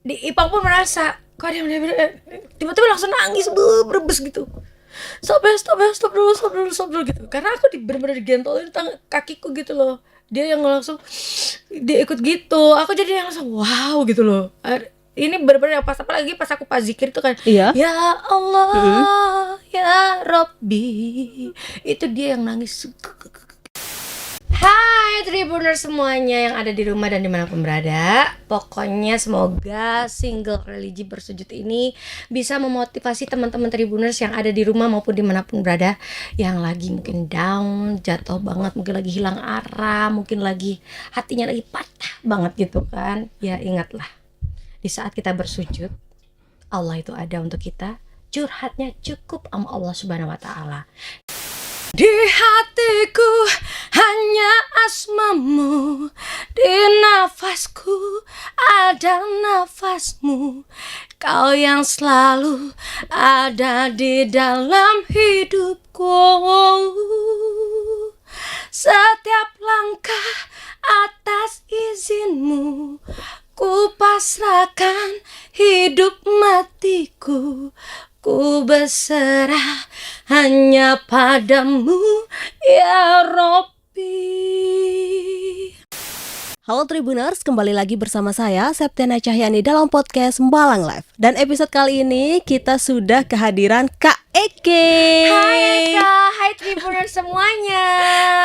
Ipang pun merasa kok dia tiba-tiba langsung nangis berebes gitu. Stop dulu gitu. Karena aku bener-bener digentolin kakiku gitu loh. Dia yang langsung dia ikut gitu. Aku jadi yang langsung wow gitu loh. Ini bener-bener pas apalagi pas aku pas zikir itu kan. Iya. Ya Allah, ya Rabbi. Itu dia yang nangis. Hai Tribuners semuanya yang ada di rumah dan dimanapun berada. Pokoknya semoga single religi bersujud ini bisa memotivasi teman-teman Tribuners yang ada di rumah maupun dimanapun berada, yang lagi mungkin down, jatuh banget, mungkin lagi hilang arah, mungkin lagi hatinya lagi patah banget gitu kan. Ya ingatlah, di saat kita bersujud, Allah itu ada untuk kita. Curhatnya cukup sama Allah Subhanahu wa Ta'ala. Di hatiku hanya asmamu, di nafasku ada nafasmu. Kau yang selalu ada di dalam hidupku. Setiap langkah atas izinmu, ku pasrahkan hidup matiku. Ku berserah hanya padamu, ya Rabbi. Halo Tribuners, kembali lagi bersama saya Septiana Cahyani dalam podcast Malang Live. Dan episode kali ini kita sudah kehadiran Kak Eke. Hai Kak, hai Tribuners semuanya.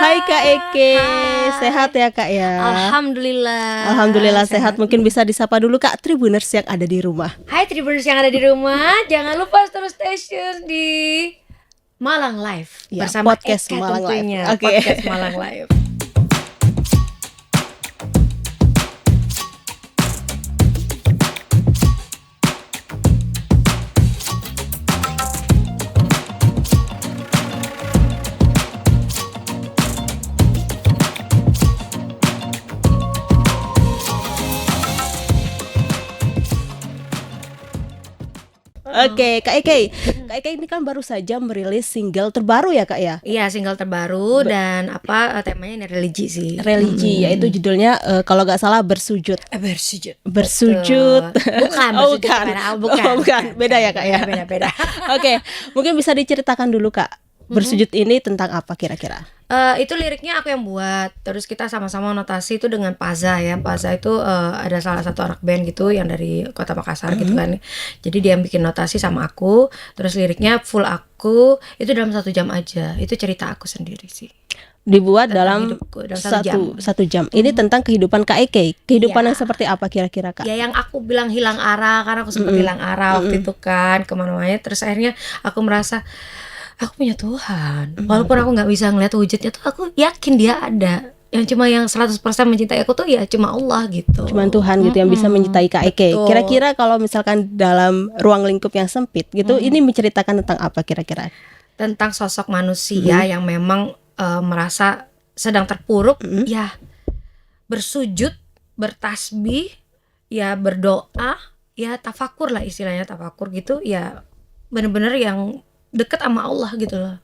Hai Kak Eke, Hai. Sehat ya Kak ya? Alhamdulillah sehat. Mungkin bisa disapa dulu Kak Tribuners yang ada di rumah. Hai Tribuners yang ada di rumah, jangan lupa terus stay tune di Malang Live Ya, bersama podcast Eka Malang Live. tentunya. Oke. Podcast Malang Live. Oke, Kak Eke ini kan baru saja merilis single terbaru ya Kak ya? Iya, single terbaru dan temanya ini religi sih. Religi, yaitu judulnya kalau nggak salah bersujud. Bersujud. Bukan Oh, bersujud bukan. Beda ya Kak ya? Beda. Oke, mungkin bisa diceritakan dulu Kak, bersujud ini tentang apa kira-kira? Itu liriknya aku yang buat. Terus kita sama-sama notasi itu dengan Paza ya. Paza itu ada salah satu anak band gitu yang dari Kota Makassar gitu kan. Jadi dia bikin notasi sama aku. Terus liriknya full aku. Itu dalam 1 jam aja. Itu cerita aku sendiri sih. Dibuat Tentang dalam hidupku, dalam 1 jam. Ini tentang kehidupan Kak Eke. Kehidupan Iya. yang seperti apa kira-kira Kak? Ya yang aku bilang hilang arah, karena aku sempat hilang arah waktu itu kan kemana-mana. Terus akhirnya aku merasa aku punya Tuhan. Walaupun aku gak bisa ngeliat wujudnya tuh, aku yakin dia ada. Yang cuma yang 100% mencintai aku tuh ya cuma Allah gitu. Cuman Tuhan gitu yang bisa mencintai Kak Eke. Betul. Kira-kira kalau misalkan dalam ruang lingkup yang sempit gitu, ini menceritakan tentang apa kira-kira? Tentang sosok manusia yang memang merasa sedang terpuruk, ya bersujud, bertasbih, ya berdoa, ya tafakur lah istilahnya, tafakur gitu, ya bener-bener yang deket sama Allah gitu loh.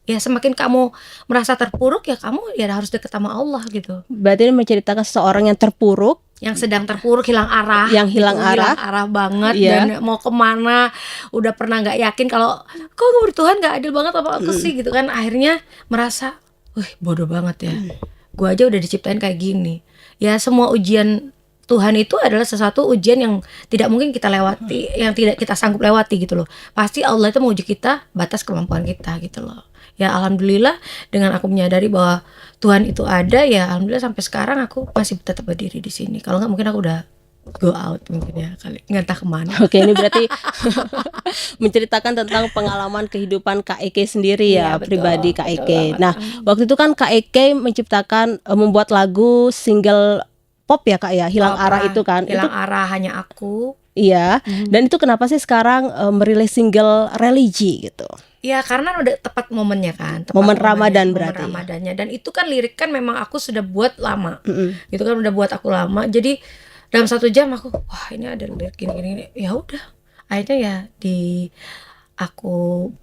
Ya semakin kamu merasa terpuruk, ya kamu ya harus deket sama Allah gitu. Berarti ini menceritakan seseorang yang terpuruk, Yang sedang terpuruk, hilang arah, Yang hilang arah. hilang arah banget, Iya. dan mau kemana udah pernah nggak yakin kalau kok Tuhan nggak adil banget apa aku sih gitu kan. Akhirnya merasa, wih bodoh banget ya, gue aja udah diciptain kayak gini. Ya semua ujian Tuhan itu adalah sesuatu ujian yang tidak mungkin kita lewati, yang tidak kita sanggup lewati gitu loh. Pasti Allah itu menguji kita batas kemampuan kita gitu loh. Ya alhamdulillah dengan aku menyadari bahwa Tuhan itu ada, ya alhamdulillah sampai sekarang aku masih tetap berdiri di sini. Kalau nggak mungkin aku udah go out mungkin ya kali, nggak entah kemana. Oke, ini berarti menceritakan tentang pengalaman kehidupan Kak Eke sendiri ya, Iya, betul, pribadi Kak betul Eke. banget. Nah, waktu itu kan Kak Eke menciptakan, membuat lagu single pop ya Kak ya, Hilang Arah itu kan. Hilang Itu arah hanya aku. iya. Dan itu kenapa sih sekarang merilis single religi gitu? Ya karena udah tepat momennya kan, tepat Momen momennya, Ramadan momen berarti. Ramadannya. Dan itu kan lirik kan memang aku sudah buat lama, gitu kan udah buat aku lama. Jadi dalam 1 jam aku, wah ini ada lirik gini. Ya udah, akhirnya ya aku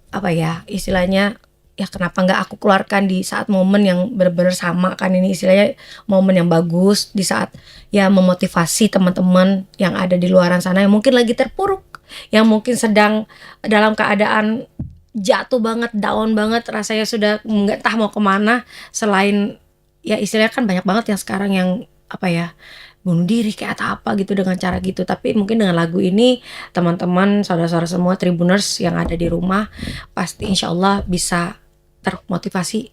istilahnya ya kenapa nggak aku keluarkan di saat momen yang benar-benar sama kan, ini istilahnya momen yang bagus di saat ya memotivasi teman-teman yang ada di luaran sana yang mungkin lagi terpuruk, yang mungkin sedang dalam keadaan jatuh banget, down banget, rasanya sudah nggak tahu mau kemana, selain ya istilahnya kan banyak banget yang sekarang yang apa ya, bunuh diri kayak atau apa gitu dengan cara gitu. Tapi mungkin dengan lagu ini teman-teman, saudara-saudara semua Tribuners yang ada di rumah pasti insya Allah bisa termotivasi,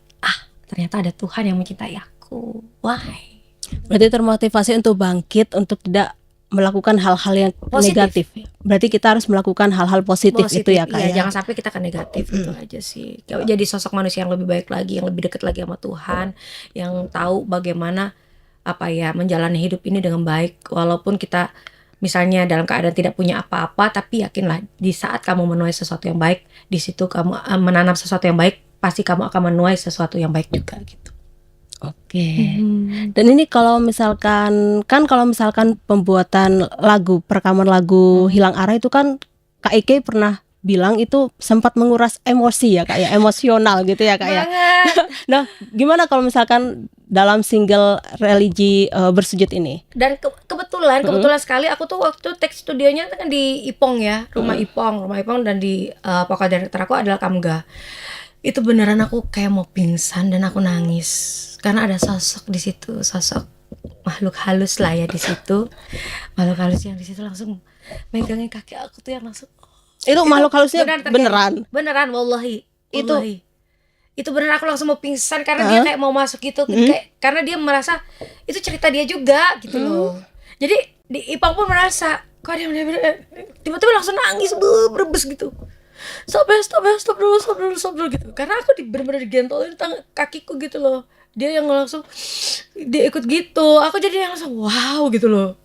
ternyata ada Tuhan yang mencintai aku. Why? Berarti termotivasi untuk bangkit, untuk tidak melakukan hal-hal yang Positif. negatif. Berarti kita harus melakukan hal-hal positif itu ya Kak iya, ya. jangan sampai kita ke negatif, itu aja sih. Kayak jadi sosok manusia yang lebih baik lagi, yang lebih dekat lagi sama Tuhan, yang tahu bagaimana apa ya menjalani hidup ini dengan baik, walaupun kita misalnya dalam keadaan tidak punya apa-apa, tapi yakinlah di saat kamu menuai sesuatu yang baik, di situ kamu menanam sesuatu yang baik, pasti kamu akan menuai sesuatu yang baik juga gitu. Oke. Dan ini kalau misalkan pembuatan lagu, perekaman lagu Hilang Arah itu kan Kak Eke pernah bilang itu sempat menguras emosi ya Kak ya, emosional gitu ya Kak ya. Banget. Nah, gimana kalau misalkan dalam single Religi Bersujud ini? Dan kebetulan sekali aku tuh waktu take studionya kan di Ipong ya, rumah Ipong, dan di vokal director aku adalah Kamga. Itu beneran aku kayak mau pingsan dan aku nangis karena ada sosok di situ, sosok makhluk halus lah ya di situ, makhluk halus yang di situ langsung megangin kaki aku tuh yang langsung. Itu makhluk halusnya beneran. Wallahi. Itu beneran aku langsung mau pingsan karena dia kayak mau masuk gitu, kayak karena dia merasa itu cerita dia juga gitu loh. Jadi di Ipang pun merasa kok dia tiba-tiba langsung nangis berebes gitu. Stop dulu gitu. Karena aku bener-bener digentolin kakiku gitu loh. Dia yang langsung dia ikut gitu. Aku jadi yang langsung wow gitu loh.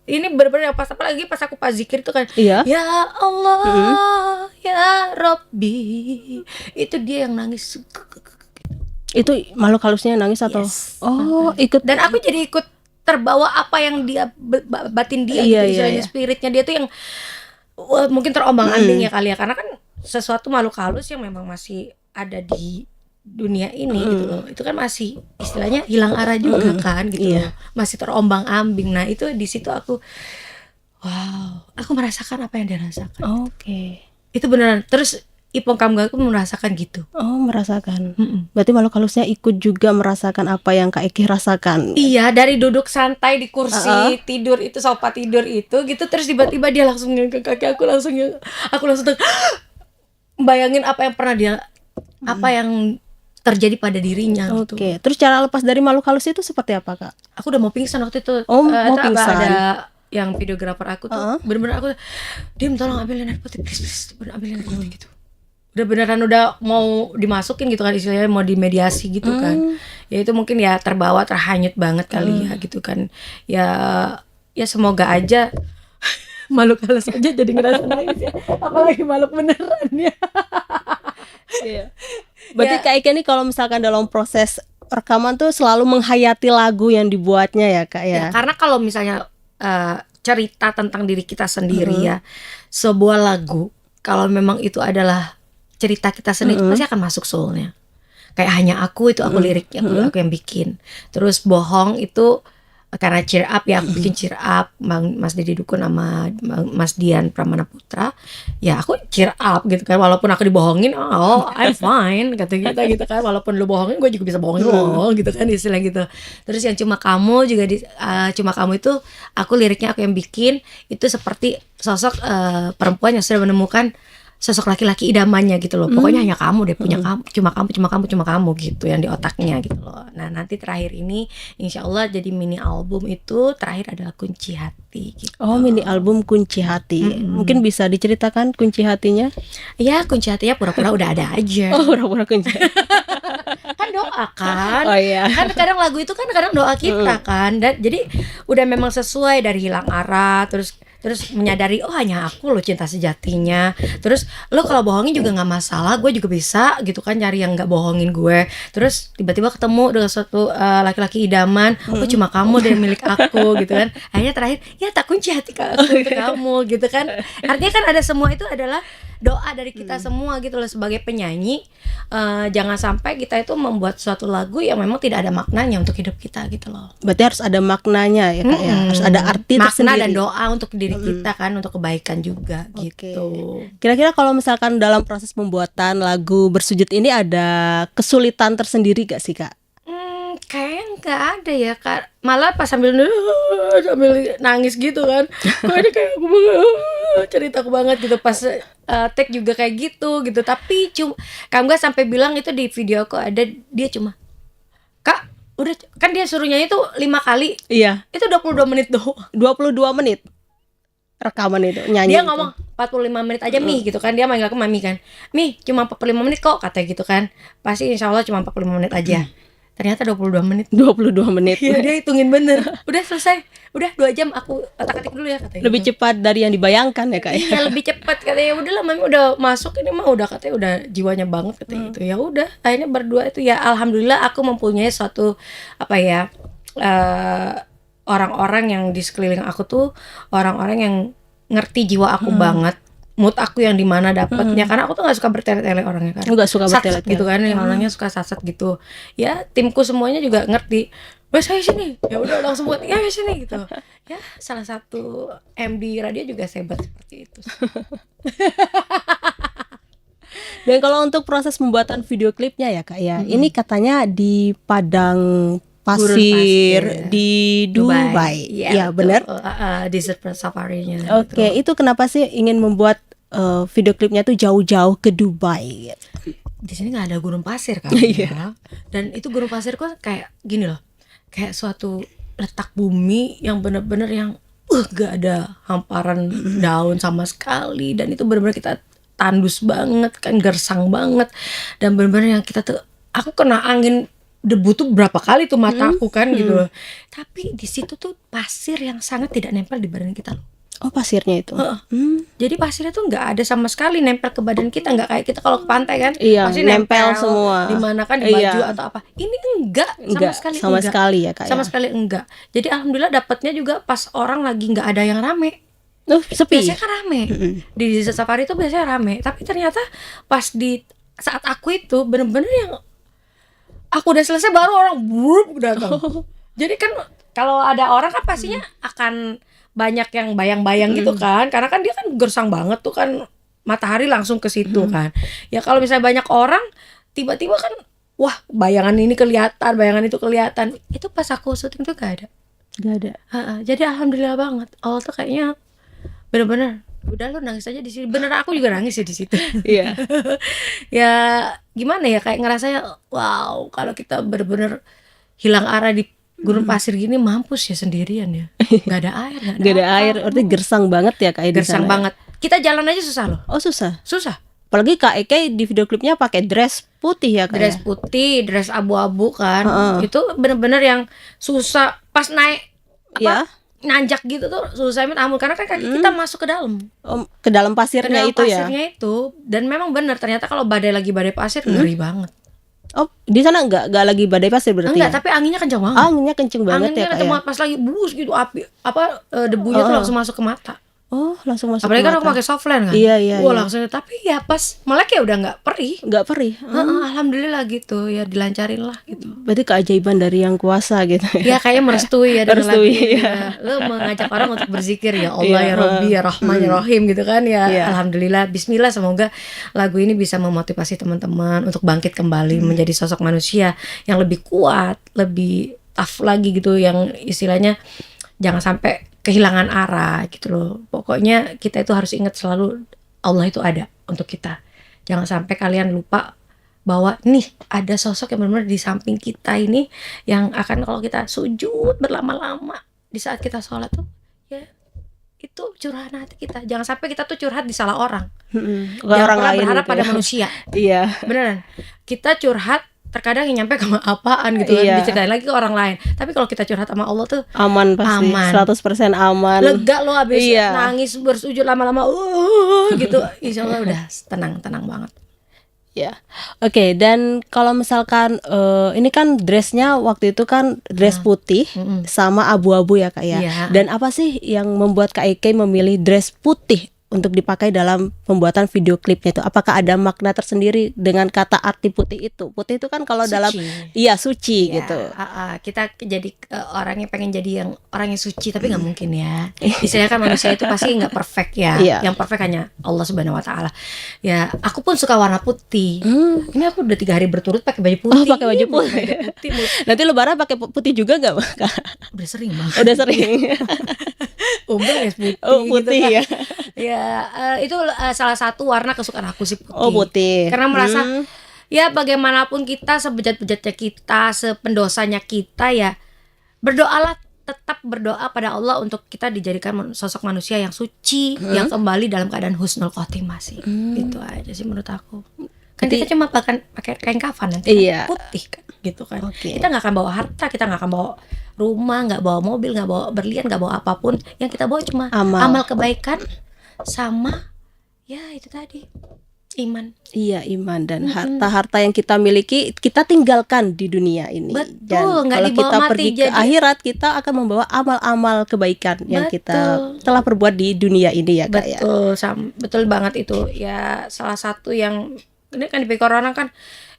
Ini bener-bener pas apalagi pas aku pas zikir itu kan. Iya. Ya Allah, ya Rabbi. Itu dia yang nangis. Itu makhluk halusnya nangis atau? Yes. Ikut. Dan aku jadi ikut terbawa apa yang dia batin dia Iya, gitu, iya. spiritnya dia tuh yang mungkin terombang-ambing ya kali ya, karena kan sesuatu makhluk halus yang memang masih ada di dunia ini gitu loh, itu kan masih istilahnya hilang arah juga kan gitu loh, masih terombang-ambing. Nah itu di situ aku wow, aku merasakan apa yang dia rasakan. Oke. Itu beneran. Terus Ipong Kamga aku merasakan gitu. Oh, merasakan. Berarti makhluk halusnya ikut juga merasakan apa yang Kak Eki rasakan. Iya, dari duduk santai di kursi tidur itu, sofa tidur itu gitu, terus tiba-tiba dia langsung ke kaki aku langsung bayangin apa yang pernah dia apa yang terjadi pada dirinya gitu. Oke. Terus cara lepas dari makhluk halus itu seperti apa Kak? Aku udah mau pingsan waktu itu. Oh, mau itu pingsan. ada yang videografer aku tuh bener-bener aku Dim tolong ambilin air putih please bener ambilin air putih gitu. Udah beneran udah mau dimasukin gitu kan, istilahnya mau dimediasi gitu kan. Ya itu mungkin ya terbawa, terhanyut banget kali ya gitu kan. Ya semoga aja makhluk halus aja jadi ngerasa nangis ya. Apalagi makhluk beneran ya. Iya. Berarti Kak Eki ini kalau misalkan dalam proses rekaman tuh selalu menghayati lagu yang dibuatnya ya Kak ya. Ya karena kalau misalnya cerita tentang diri kita sendiri ya, sebuah lagu kalau memang itu adalah cerita kita sendiri pasti akan masuk soulnya. Kayak Hanya Aku itu aku liriknya aku yang bikin. Terus Bohong itu karena Cheer Up ya aku bikin Cheer Up, Mas Didi Dukun sama Mas Dian Pramana Putra. Ya aku cheer up gitu kan, walaupun aku dibohongin, oh I'm fine kata kita gitu kan, walaupun lu bohongin gue juga bisa bohongin lo gitu kan, istilah gitu. Terus yang Cuma Kamu juga Cuma Kamu itu aku liriknya aku yang bikin, itu seperti sosok perempuan yang sudah menemukan sosok laki-laki idamannya gitu loh. Pokoknya hanya kamu deh, punya kamu, cuma kamu gitu yang di otaknya gitu loh. Nah nanti terakhir ini insya Allah jadi mini album itu terakhir adalah Kunci Hati gitu. Oh, mini album Kunci Hati. Mungkin bisa diceritakan kunci hatinya? Ya kunci hatinya pura-pura udah ada aja. Oh, pura-pura kunci. Kan doa kan. Oh iya. Kan kadang lagu itu kan kadang doa kita kan. Dan jadi udah memang sesuai dari Hilang Arah, terus menyadari oh hanya aku loh cinta sejatinya. Terus lo kalau bohongin juga nggak masalah, gue juga bisa gitu kan cari yang nggak bohongin gue. Terus tiba-tiba ketemu dengan suatu laki-laki idaman, oh cuma kamu deh milik aku gitu kan. Akhirnya terakhir ya tak kunci hati aku untuk kamu gitu kan. Artinya kan ada semua itu adalah doa dari kita semua gitu loh sebagai penyanyi. Jangan sampai kita itu membuat suatu lagu yang memang tidak ada maknanya untuk hidup kita gitu loh. Berarti harus ada maknanya ya Kak ya. Harus ada arti Makna tersendiri. dan doa untuk diri kita kan, untuk kebaikan juga gitu. Kira-kira kalau misalkan dalam proses pembuatan lagu Bersujud ini ada kesulitan tersendiri gak sih Kak? Kayaknya nggak ada ya Kak. Malah pas sambil nangis gitu kan. Kok ini kayak aku ceritaku banget gitu pas take juga kayak gitu. Tapi kamu nggak sampai bilang itu di video aku ada, dia cuma Kak udah, kan dia suruh nyanyi tuh 5 kali. Iya. Itu 22 menit doang. 22 menit rekaman itu nyanyi. Dia itu. ngomong 45 menit aja Mi gitu kan. Dia manggil aku Mami kan. Mi cuma 45 menit kok katanya gitu kan. Pasti insya Allah cuma 45 menit aja. Ternyata 22 menit. 22 menit. Iya, dia hitungin bener. Udah selesai. Udah 2 jam aku otak-atik dulu ya katanya. Lebih cepat dari yang dibayangkan ya Kak ya. Iya, lebih cepat katanya. Udahlah Mami udah masuk ini mah udah katanya udah jiwanya banget katanya gitu. Ya udah, akhirnya berdua itu ya alhamdulillah aku mempunyai suatu orang-orang yang di sekeliling aku tuh orang-orang yang ngerti jiwa aku banget. Mood aku yang dimana dapetnya, karena aku tuh gak suka bertele-tele orangnya kan. Enggak suka Sat-sat bertele-tele gitu kan, yang orangnya suka sat-sat gitu. Ya timku semuanya juga ngerti. Wes ayo sini. Ya udah langsung buat ya sini gitu. Ya salah satu MD radio juga hebat seperti itu. Dan kalau untuk proses pembuatan video klipnya ya Kak ya, ini katanya di Padang Pasir di Dubai. Ya benar. Desert Safari-nya. Oke, itu kenapa sih ingin membuat video klipnya tuh jauh-jauh ke Dubai? Di sini nggak ada gurun pasir kan? Iya. Dan itu gurun pasir kok kayak gini loh, kayak suatu letak bumi yang bener-bener yang gak ada hamparan daun sama sekali, dan itu bener-bener kita tandus banget kan, gersang banget, dan bener-bener yang kita tuh, aku kena angin debu tuh berapa kali tuh mataku kan gitu loh. Tapi di situ tuh pasir yang sangat tidak nempel di badan kita loh. Oh, pasirnya itu. Jadi pasirnya tuh nggak ada sama sekali nempel ke badan kita, nggak kayak kita kalau ke pantai kan. Iya, pasti nempel semua. Di mana kan di baju atau apa. Ini enggak sama sekali ya Kak. Sama sekali enggak. Jadi alhamdulillah dapatnya juga pas orang lagi nggak ada yang rame. Sepi. Biasanya kan rame. Di Desert Safari itu biasanya rame, tapi ternyata pas di saat aku itu bener-bener yang aku udah selesai baru orang buruk datang. Jadi kan kalau ada orang kan pastinya akan banyak yang bayang-bayang gitu kan, karena kan dia kan gersang banget tuh kan, matahari langsung ke situ kan. Ya kalau misalnya banyak orang tiba-tiba kan, wah bayangan ini kelihatan, bayangan itu kelihatan. Itu pas aku syuting tuh gak ada. Jadi alhamdulillah banget. Allah tuh kayaknya bener-bener udah lu nangis aja di sini. Bener aku juga nangis ya di situ. Iya. Ya gimana ya, kayak ngerasanya wow, kalau kita bener-bener hilang arah di gurun pasir gini, mampus ya sendirian ya. Gak ada air, gak ada air, artinya gersang banget ya Kak. Gersang banget. Kita jalan aja susah loh. Oh susah. Apalagi Kak Eke di video klipnya pakai dress putih ya Kak. Dress putih, dress abu-abu kan. Itu bener-bener yang susah pas naik nanjak gitu tuh susah ampun, karena kan kaki kita masuk ke dalam. Ke dalam pasirnya itu ya. Pasirnya itu, dan memang bener ternyata kalau badai pasir ngeri banget. Oh, di sana enggak lagi badai pasir berarti? Enggak, ya? tapi anginnya kencang banget. Anginnya kenceng banget ya Kak. Anginnya pas lagi bus gitu, debunya tuh langsung masuk ke mata. Oh, langsung masuk apalagi ke kan mata. aku pakai softland kan. Iya. Wah, langsung, tapi ya pas melek ya udah nggak perih. Alhamdulillah gitu ya, dilancarin lah gitu. Berarti keajaiban dari yang kuasa gitu ya. Kayaknya merestui ya. Merestui ya. Lo mengajak orang untuk berzikir ya Allah ya Rabbi ya Rahman ya Rahim gitu kan ya. Alhamdulillah, bismillah, semoga lagu ini bisa memotivasi teman-teman untuk bangkit kembali menjadi sosok manusia yang lebih kuat, lebih tough lagi gitu, yang istilahnya jangan sampai kehilangan arah gitu loh. Pokoknya kita itu harus ingat selalu Allah itu ada untuk kita. Jangan sampai kalian lupa bahwa nih ada sosok yang benar-benar di samping kita ini, yang akan kalau kita sujud berlama-lama di saat kita sholat tuh ya itu curahan hati kita. Jangan sampai kita tuh curhat di salah orang. Jangan orang pernah lain berharap gitu pada ya. manusia. Iya. Beneran. Kita curhat terkadang yang nyampe sama apaan gitu kan, diceritain lagi ke orang lain. Tapi kalau kita curhat sama Allah tuh aman pasti, 100% aman. Lega lo abis nangis bersujud lama-lama gitu. Insya Allah udah tenang banget. Ya, oke. Dan kalau misalkan ini kan dressnya waktu itu kan dress putih sama abu-abu ya Kak ya. Dan apa sih yang membuat Kak Eke memilih dress putih untuk dipakai dalam pembuatan video klipnya itu? Apakah ada makna tersendiri dengan kata arti putih itu? Putih itu kan kalau dalam suci Iya, gitu. kita jadi orangnya pengen jadi yang orang yang suci, tapi nggak mungkin ya. Istilahnya kan manusia itu pasti nggak perfect ya. Iya. Yang perfect hanya Allah Subhanahu Wa Taala. Ya, aku pun suka warna putih. Ini aku udah 3 hari berturut pakai baju putih. Pakai baju putih. Nanti lebaran pakai putih juga nggak? Udah sering banget. Udah sering. Umur ya putih. Putih gitu kan. ya. Ya, itu salah satu warna kesukaan aku sih, putih. Putih. Karena merasa ya bagaimanapun kita, sebejat-bejatnya kita, sependosanya kita, ya berdoalah, tetap berdoa pada Allah untuk kita dijadikan sosok manusia yang suci, yang kembali dalam keadaan husnul khotimah sih. Gitu aja sih menurut aku. Kan kita cuma pakai kain kafan nanti kan putih kan, gitu kan. Kita nggak akan bawa harta, kita nggak akan bawa rumah, nggak bawa mobil, nggak bawa berlian, nggak bawa apapun. Yang kita bawa cuma amal kebaikan sama ya itu tadi, iman. Iya, iman dan harta-harta yang kita miliki kita tinggalkan di dunia ini. Betul, Dan nggak kalau dibawa kita mati, pergi ke jadi akhirat, kita akan membawa amal-amal kebaikan yang kita telah perbuat di dunia ini ya Kak ya. Betul banget itu. Ya salah satu yang ini kan dipikir orang kan,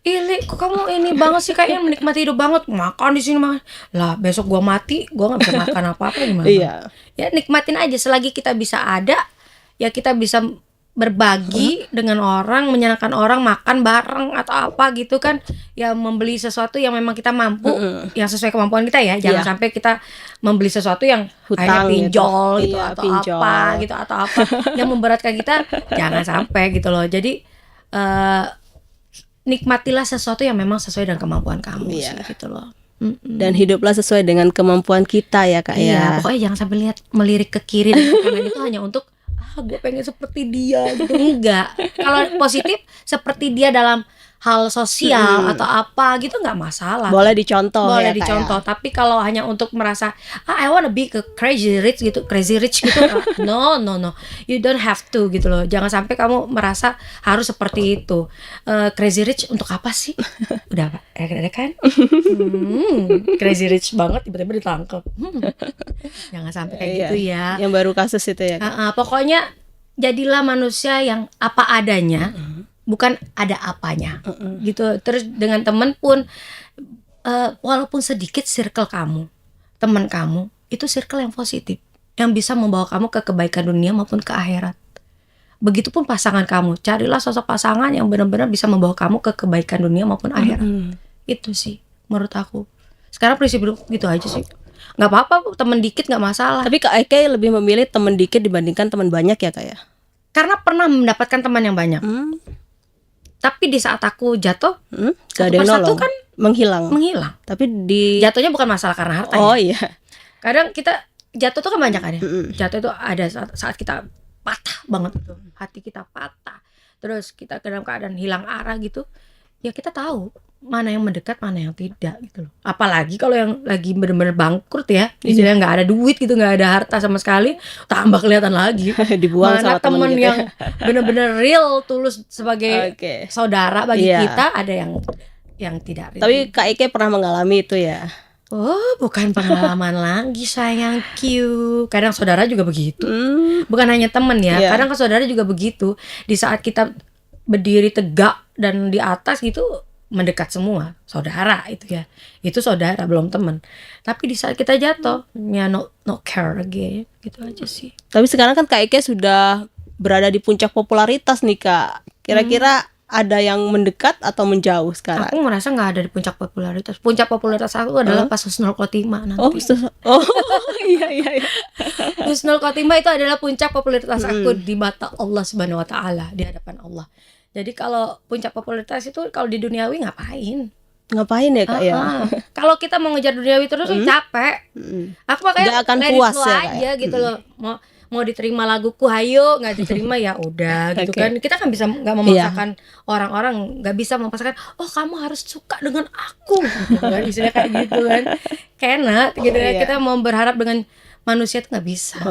Ili, kok kamu ini banget sih, kayaknya menikmati hidup banget, makan di sini makan. Lah besok gua mati, gua nggak bisa makan apa-apa gimana? Iya. Ya nikmatin aja selagi kita bisa ada, ya kita bisa berbagi dengan orang, menyenangkan orang, makan bareng atau apa gitu kan. Ya membeli sesuatu yang memang kita mampu, yang sesuai kemampuan kita ya. Jangan sampai kita membeli sesuatu yang akhirnya pinjol gitu, atau apa gitu, atau apa yang memberatkan kita. Jangan sampai gitu loh. Jadi nikmatilah sesuatu yang memang sesuai dengan kemampuan kamu sih, gitu loh. Dan hiduplah sesuai dengan kemampuan kita ya Kak ya. Pokoknya jangan sampai melirik ke kiri dan ke kanan itu hanya untuk gue pengen seperti dia gitu. Enggak. Kalau positif seperti dia dalam hal sosial atau apa gitu nggak masalah. Boleh dicontoh. Boleh ya, dicontoh. Tapi kalau hanya untuk merasa I wanna be ke crazy rich gitu, no, you don't have to gitu loh. Jangan sampai kamu merasa harus seperti itu. Crazy rich untuk apa sih? Udah ada kan? Crazy rich banget tiba-tiba ditangkap. Jangan sampai kayak gitu ya. Yang baru kasus itu ya. Pokoknya jadilah manusia yang apa adanya. Bukan ada apanya, gitu. Terus dengan teman pun, walaupun sedikit circle kamu, teman kamu itu circle yang positif, yang bisa membawa kamu ke kebaikan dunia maupun ke akhirat. Begitupun pasangan kamu, carilah sosok pasangan yang benar-benar bisa membawa kamu ke kebaikan dunia maupun akhirat. Itu sih menurut aku. Sekarang prinsip hidup gitu aja sih. Nggak apa-apa, teman dikit nggak masalah. Tapi Kak Eke lebih memilih teman dikit dibandingkan teman banyak ya Kak ya? Karena pernah mendapatkan teman yang banyak. Tapi di saat aku jatuh, satu persatu kan menghilang. Tapi jatuhnya bukan masalah karena harta. Iya. Kadang kita jatuh tuh kan banyak kan ya. Jatuh itu ada saat kita patah banget gitu. Hati kita patah. Terus kita dalam keadaan hilang arah gitu. Ya kita tahu mana yang mendekat, mana yang tidak gitu loh. Apalagi kalau yang lagi benar-benar bangkrut ya, istilahnya nggak ada duit gitu, nggak ada harta sama sekali, tambah kelihatan lagi. Dibuang mana sama temen gitu yang benar-benar real, tulus sebagai saudara bagi kita, ada yang tidak real. Tapi Kak Eke pernah mengalami itu ya? Oh, bukan pengalaman lagi sayangku. Kadang saudara juga begitu. Bukan hanya temen ya, kadang saudara juga begitu. Di saat kita berdiri tegak dan di atas gitu, mendekat semua, saudara itu ya. Itu saudara, belum teman. Tapi di saat kita jatuh, ya no care lagi, gitu aja sih. Tapi sekarang kan Kak Eke sudah berada di puncak popularitas nih Kak. Kira-kira ada yang mendekat atau menjauh sekarang? Aku merasa nggak ada di puncak popularitas. Puncak popularitas aku adalah pas husnul khotimah nanti. Iya. Husnul khotimah itu adalah puncak popularitas aku di mata Allah Subhanahu Wa Taala, di hadapan Allah. Jadi kalau puncak popularitas itu kalau di duniawi ngapain ya Kak ya? Kalau kita mau ngejar duniawi terus capek. Aku makanya nggak akan puas ya aja gitu loh. Mau diterima laguku, hayo, nggak diterima ya udah gitu kan. Kita kan bisa nggak memaksakan orang-orang, nggak bisa memaksakan. Oh kamu harus suka dengan aku, gitu kan? Istilahnya kayak gitu kan. Kena gitu ya. Kita mau berharap dengan manusia itu nggak bisa.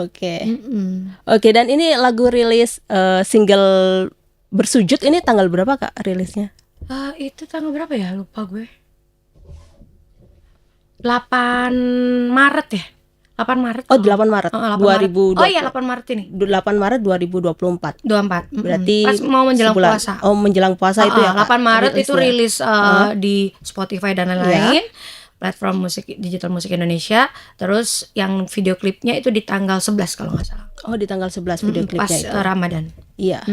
Oke, dan ini lagu rilis single Bersujud ini tanggal berapa Kak rilisnya? Itu tanggal berapa ya? Lupa gue. 8 Maret ya. 8 Maret. Oh, 8 Maret 8 2020. Maret. Oh iya, 8 Maret ini. 8 Maret 2024. 24. Berarti pas mau menjelang sebulan. puasa. Oh, menjelang puasa itu ya, Kak? 8 Maret itu Rilisnya. rilis di Spotify dan lain-lain. Platform musik digital musik Indonesia. Terus yang video klipnya itu di tanggal 11 kalau nggak salah. Oh, di tanggal 11 video Pas klipnya itu. Ramadan. Iya.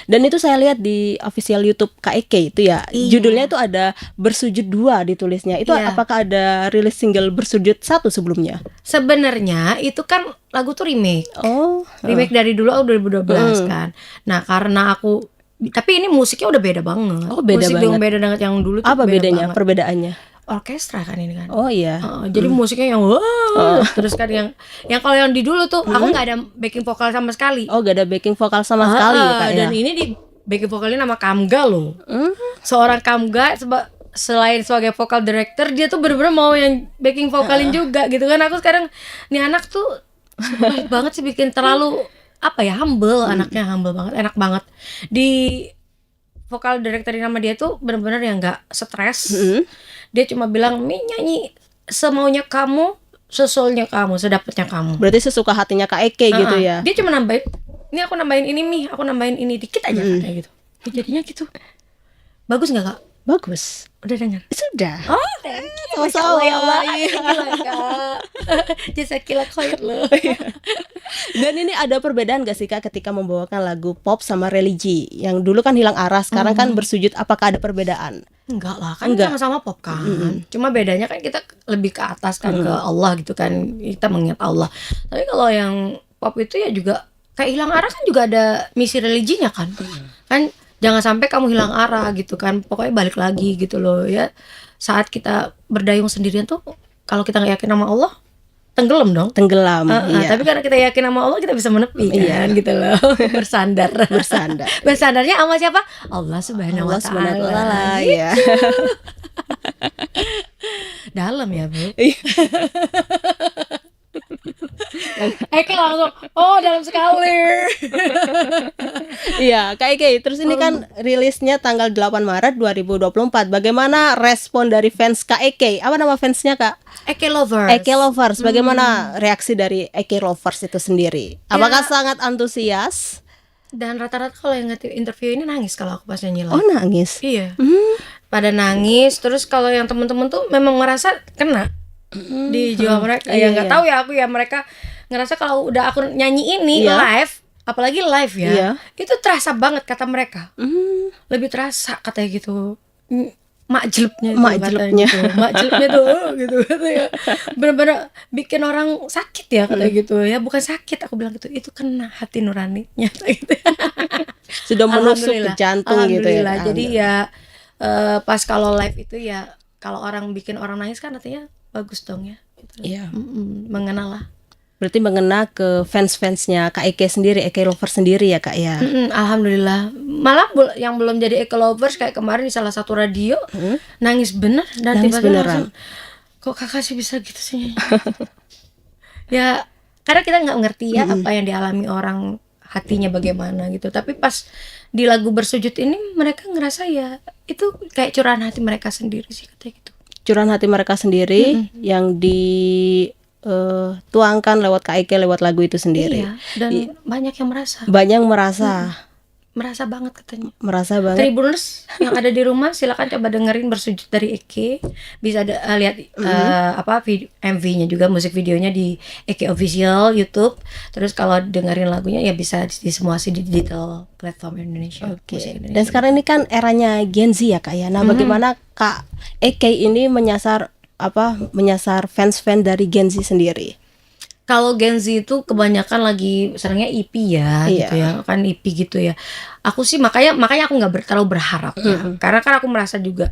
Dan itu saya lihat di official YouTube KEK itu ya. Iya. Judulnya itu ada Bersujud 2 ditulisnya. Itu Iya. apakah ada rilis single Bersujud 1 sebelumnya? Sebenarnya itu kan lagu tuh remake. Oh, Remake dari dulu 2012 kan. Nah, karena aku tapi ini musiknya udah beda banget. Oh, beda musik banget. yang beda banget yang dulu tuh apa beda bedanya? banget. Perbedaannya? Orkestra kan ini kan. Oh iya. Jadi musiknya yang terus kan yang kalau yang di dulu tuh aku nggak ada backing vokal sama sekali. Oh, gak ada backing vokal sama sekali ya, Kak, ya? Dan ini di backing vokalnya nama Kamga loh. Seorang Kamga selain sebagai vokal director, dia tuh bener-bener mau yang backing vokalin juga gitu kan. Aku sekarang nih anak tuh baik banget sih, bikin terlalu humble, anaknya humble banget, enak banget. Di vokal director nama dia tuh bener-bener yang nggak stres. Dia cuma bilang, "Mi nyanyi semaunya kamu, sesulnya kamu, sedapatnya kamu." Berarti sesuka hatinya KEK gitu ya. Dia cuma nambahin, "Ini aku nambahin ini, Mi, aku nambahin ini dikit aja," kayak gitu. Ya, jadinya gitu. Bagus nggak, Kak? Bagus. Udah dengar? Sudah. Oh, thank you. Sama-sama. Masya Allah, ya Allah. Iya. Gila, Kak. Jazakillah khair loh. Dan ini ada perbedaan gak sih, Kak, ketika membawakan lagu pop sama religi? Yang dulu kan Hilang Arah, sekarang kan Bersujud. Apakah ada perbedaan? Enggak lah, kan Enggak. sama-sama pop kan. Cuma bedanya kan kita lebih ke atas kan, ke Allah gitu kan. Kita mengingat Allah. Tapi kalau yang pop itu ya juga kayak Hilang Arah kan juga ada misi religinya kan. Kan jangan sampai kamu hilang arah gitu kan. Pokoknya balik lagi gitu loh ya. Saat kita berdayung sendirian tuh, kalau kita nggak yakin sama Allah, tenggelam dong. Tenggelam. Iya. Tapi karena kita yakin sama Allah, kita bisa menepi kan gitu loh. Bersandar. Bersandarnya sama siapa? Allah Subhanahu wa Ta'ala. Ya. Dalam ya, Bu. Eka langsung, dalam sekali. Iya, KEK. Terus ini kan rilisnya tanggal 8 Maret 2024. Bagaimana respon dari fans KEK? Apa nama fansnya, Kak? Eke Lovers. Eke Lovers. Bagaimana reaksi dari Eke Lovers itu sendiri? Apakah sangat antusias? Dan rata-rata kalau yang interview ini nangis kalau aku pas nyanyi live. Oh, nangis. Iya. Pada nangis. Terus kalau yang teman-teman tuh memang merasa kena di jiwa mereka. Ya nggak tahu ya aku ya, mereka ngerasa kalau udah aku nyanyi ini live, apalagi live ya, itu terasa banget kata mereka. Lebih terasa katanya gitu. Makjlepnya tuh gitu katanya. Bener-bener bikin orang sakit ya katanya gitu ya. Bukan sakit, aku bilang gitu, itu kena hati nuraninya gitu. Sudah menusuk ke jantung gitu ya. Alhamdulillah. Jadi ya pas kalau live itu ya, kalau orang bikin orang nangis kan artinya bagus dong ya gitu. Iya. Mengenal lah. Berarti mengena ke fans-fansnya Kak Eke sendiri, Eke Lovers sendiri ya, Kak ya. Alhamdulillah. Malah yang belum jadi Eke Lovers kayak kemarin di salah satu radio nangis bener dan Nangis tiba-tiba beneran. langsung, kok kakak sih bisa gitu sih? Ya karena kita nggak ngerti ya apa yang dialami orang, hatinya bagaimana gitu. Tapi pas di lagu Bersujud ini mereka ngerasa ya itu kayak curahan hati mereka sendiri sih katanya gitu. Curahan hati mereka sendiri yang tuangkan lewat KEK, lewat lagu itu sendiri. Iya, dan banyak yang merasa. Banyak merasa Banget katanya. Merasa banget. Tribuners yang ada di rumah silakan coba dengerin Bersujud dari Eke. Bisa lihat MV-nya juga, musik videonya di Eke Official YouTube. Terus kalau dengerin lagunya ya bisa di semua digital platform Indonesia. Oke. Musik Indonesia. Dan sekarang ini kan eranya Gen Z ya, Kak ya. Nah, bagaimana Kak Eke ini menyasar fans-fans dari Gen Z sendiri? Kalau Gen Z itu kebanyakan lagi seringnya EP ya, gitu ya, kan EP gitu ya. Aku sih makanya aku nggak terlalu berharap ya, karena kan aku merasa juga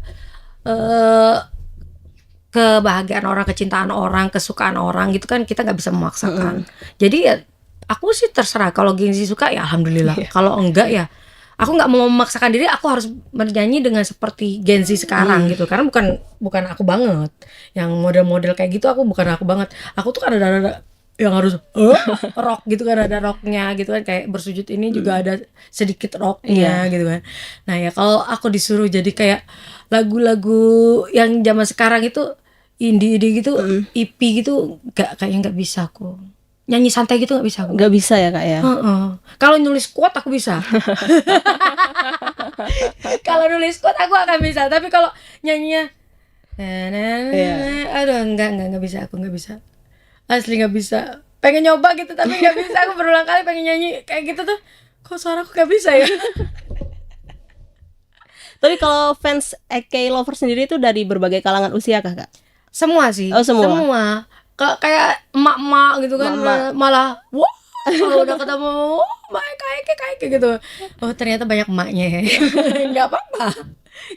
kebahagiaan orang, kecintaan orang, kesukaan orang gitu kan kita nggak bisa memaksakan. Jadi ya aku sih terserah, kalau Gen Z suka ya alhamdulillah, kalau enggak ya aku nggak mau memaksakan diri. Aku harus bernyanyi dengan seperti Gen Z sekarang gitu, karena bukan aku banget yang model-model kayak gitu. Bukan aku banget. Aku tuh kan ada yang harus rock gitu kan, ada rocknya gitu kan, kayak Bersujud ini juga ada sedikit rocknya gitu kan. Nah ya kalau aku disuruh jadi kayak lagu-lagu yang zaman sekarang itu indie gitu, EP gitu kayaknya nggak bisa aku. Nyanyi santai gitu nggak bisa aku. Nggak bisa ya Kak ya? Heeh. Kalau nulis quote aku bisa. Kalau nulis quote aku akan bisa, tapi kalau nyanyinya aduh nggak bisa, aku nggak bisa. Asli nggak bisa. Pengen nyoba gitu tapi nggak bisa. Aku berulang kali pengen nyanyi kayak gitu tuh, kok suaraku nggak bisa ya. Tapi kalau fans AK Lover sendiri itu dari berbagai kalangan usia Kak? Semua sih. Oh, semua. Kayak emak-emak gitu kan, Emak-emak. malah wah kalau udah ketemu kayak gitu. Oh ternyata banyak emaknya ya. Nggak apa-apa.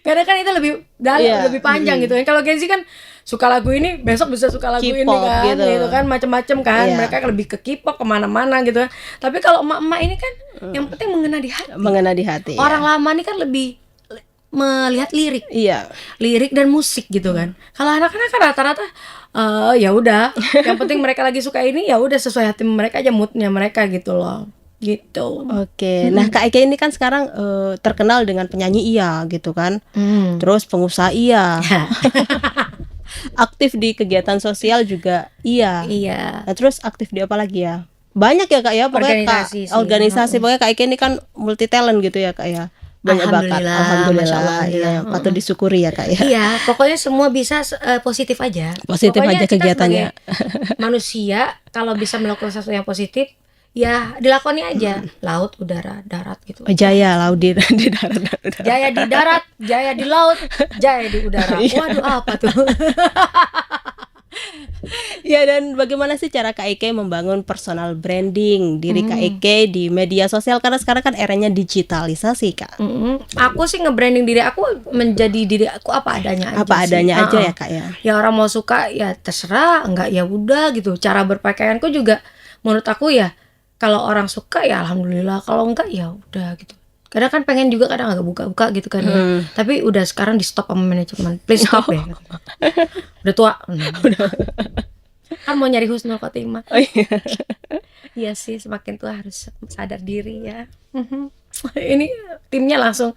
Karena kan itu lebih Iya. lebih panjang gitu kan. Kalau Gen Z kan suka lagu ini, besok bisa suka lagu ini K-pop kan, gitu. kan macam-macam kan. Iya. Mereka lebih ke K-pop kemana-mana gitu kan. Tapi kalau emak-emak ini kan yang penting mengena di hati. Mengena di hati. Orang lama ini kan lebih melihat lirik Iya. dan musik gitu kan. Kalau anak-anak kan rata-rata ya udah, yang penting mereka lagi suka ini ya udah sesuai hati mereka aja, moodnya mereka gitu loh. Gitu. Oke. Nah, Kak Eke ini kan sekarang terkenal dengan penyanyi iya gitu kan. Terus pengusaha iya. Aktif di kegiatan sosial juga iya. Iya. Nah, terus aktif di apa lagi ya? Banyak ya Kak ya, pokoknya Organisasi sih. organisasi. Pokoknya Kak Eke ini kan multi talent gitu ya Kak ya. Banyak bakat. Masya Allah, Iya, patut disyukuri ya Kak ya. Iya, pokoknya semua bisa positif aja. Positif Pokoknya aja kita kegiatannya. sebagai manusia kalau bisa melakukan sesuatu yang positif, ya dilakoni aja. Laut, udara, darat gitu. Oh, jaya laut di darat. Jaya di darat, jaya di laut, jaya di udara. Waduh, apa tuh? Ya, dan bagaimana sih cara Kak Eke membangun personal branding diri Kak Eke di media sosial, karena sekarang kan eranya digitalisasi Kak. Aku sih nge-branding diri aku menjadi diri aku apa adanya aja. Apa sih. adanya aja ya Kak ya. Ya orang mau suka ya terserah, enggak ya udah gitu. Cara berpakaianku juga menurut aku ya kalau orang suka ya alhamdulillah, kalau enggak ya udah gitu. Kadang kan pengen juga kadang agak buka-buka gitu kan ya. Tapi udah sekarang di stop sama manajemen. Please stop deh. Udah tua. Kan mau nyari husnul khotimah. Oh, iya. Iya sih, semakin tua harus sadar diri ya. Ini timnya langsung.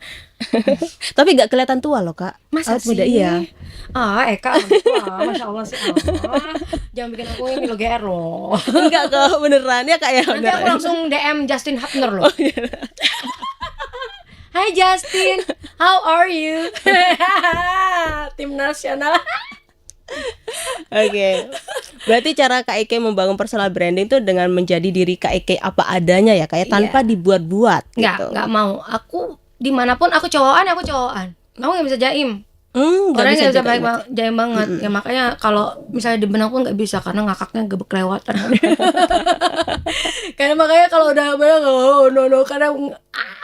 Tapi gak kelihatan tua loh Kak. Masa Awet sih? muda iya. Eka tua, Masya Allah sih. Jangan bikin aku ini lo GR loh. Enggak kok, beneran ya Kak ya. Nanti aku langsung DM Justin Hubner loh. Hai Justin, how are you? Tim nasional. Oke. Berarti cara Kak Eke membangun personal branding tuh dengan menjadi diri Kak Eke apa adanya ya Kak ya, tanpa dibuat-buat gitu. Nggak mau. Aku dimanapun aku cowokan. Kamu nggak bisa jaim. Orangnya nggak bisa jaim banget. Ya makanya kalau misalnya di benakku nggak bisa karena ngakaknya gebek kelewatan. Karena makanya kalau udah benar no karena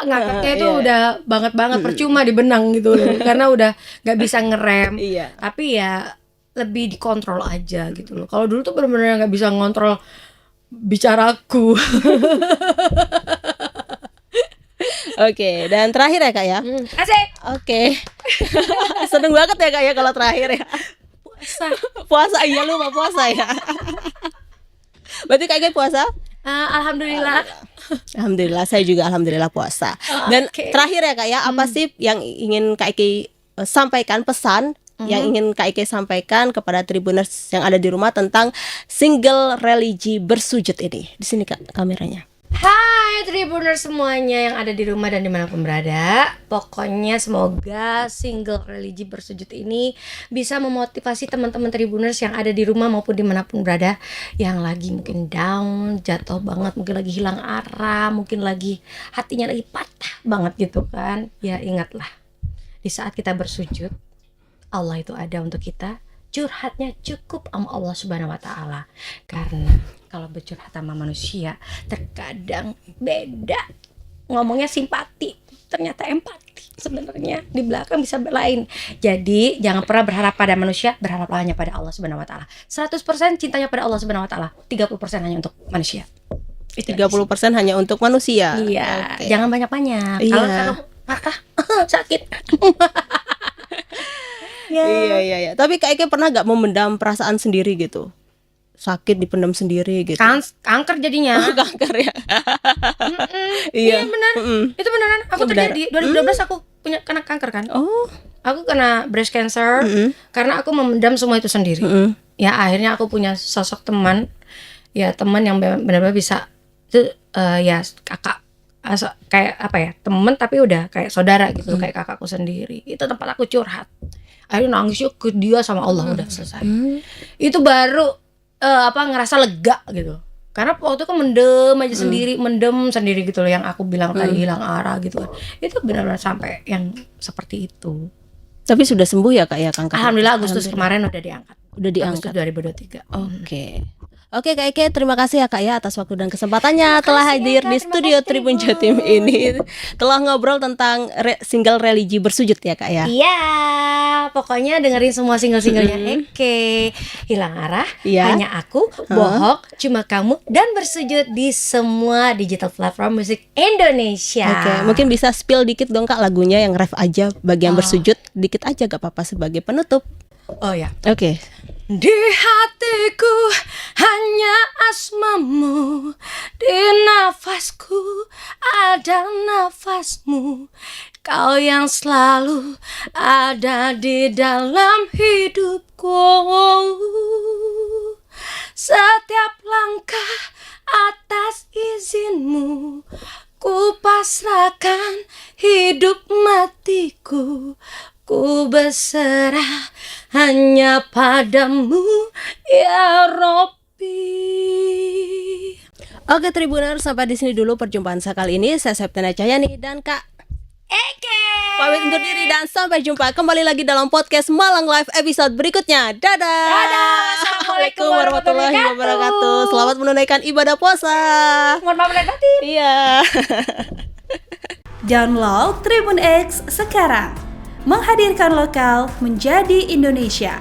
ngakaknya itu udah banget percuma di benang gitu loh. Karena udah nggak bisa ngerem. Iya. Tapi ya lebih dikontrol aja gitu loh. Kalau dulu tuh benar-benar nggak bisa ngontrol bicaraku. Oke, dan terakhir ya Kak ya. Asik. Oke. Seneng banget ya Kak ya kalau terakhir ya. Puasa iya, lupa puasa ya. Berarti Kak Eke puasa? Alhamdulillah. Alhamdulillah, saya juga alhamdulillah puasa. Dan terakhir ya Kak ya, apa sih yang ingin Kak Eke sampaikan, pesan yang ingin Kak Eke sampaikan kepada Tribuners yang ada di rumah tentang single religi bersujud ini? Di sini Kak kameranya. Hai Tribuners semuanya yang ada di rumah dan dimanapun berada. Pokoknya semoga single religi bersujud ini bisa memotivasi teman-teman Tribuners yang ada di rumah maupun dimanapun berada, yang lagi mungkin down, jatuh banget, mungkin lagi hilang arah, mungkin lagi hatinya lagi patah banget gitu kan. Ya ingatlah, di saat kita bersujud, Allah itu ada untuk kita. Curhatnya cukup sama Allah Subhanahu wa Ta'ala. Karena kalau bercurhat sama manusia terkadang beda. Ngomongnya simpati, ternyata empati. Sebenarnya di belakang bisa lain. Jadi jangan pernah berharap pada manusia, berharaplah hanya pada Allah Subhanahu wa Ta'ala. 100% cintanya pada Allah Subhanahu wa Ta'ala, 30% hanya untuk manusia. Itu 30% hanya untuk manusia. Iya, Oke. jangan banyak-banyak. Iya. Kalau patah sakit. Ya. Iya. Tapi Kak Eke pernah gak memendam perasaan sendiri gitu? Sakit dipendam sendiri gitu. Kanker jadinya. Kanker ya. Iya benar. Itu beneran. Aku Benar. terjadi 2012 aku punya kena kanker kan. Oh, Aku kena breast cancer karena aku memendam semua itu sendiri. Ya akhirnya aku punya sosok teman, ya teman yang benar-benar bisa itu ya kakak, kayak apa ya, teman tapi udah kayak saudara gitu, kayak kakakku sendiri. Itu tempat aku curhat. Akhirnya nangisnya ke dia sama Allah, udah selesai. Itu baru ngerasa lega gitu. Karena waktu itu mendem aja mendem sendiri gitu loh, yang aku bilang tadi hilang arah gitu kan. Itu benar-benar sampai yang seperti itu. Tapi sudah sembuh ya Kak ya kanker? Alhamdulillah Agustus kemarin udah diangkat. Udah diangkat. Agustus 2023. Oke Kak Eke, terima kasih ya Kak ya atas waktu dan kesempatannya telah hadir di studio Tribun Jatim ini. Telah ngobrol tentang single Religi Bersujud ya Kak ya. Iya, pokoknya dengerin semua single-singlenya Eke. Hilang Arah, Hanya Aku, Bohong, Cuma Kamu, dan Bersujud di semua digital platform musik Indonesia. Oke, mungkin bisa spill dikit dong Kak lagunya yang ref aja bagian Bersujud, dikit aja gak apa-apa sebagai penutup. Oh ya. Oke. Di hatiku hanya asmamu, di nafasku ada nafasmu. Kau yang selalu ada di dalam hidupku. Setiap langkah atas izinmu, ku pasrahkan hidup matiku. Ku berserah hanya padamu ya Robbi. Oke Tribuner, sampai di sini dulu perjumpaan saya kali ini. Saya Septiana Cahyani dan Kak Eke pamit undur diri dan sampai jumpa kembali lagi dalam podcast Malang Live episode berikutnya. Dadah. Assalamualaikum warahmatullahi wabarakatuh. Selamat menunaikan ibadah puasa. Mohon maaf lahir batin. Iya. Download Tribun X sekarang. Menghadirkan lokal menjadi Indonesia.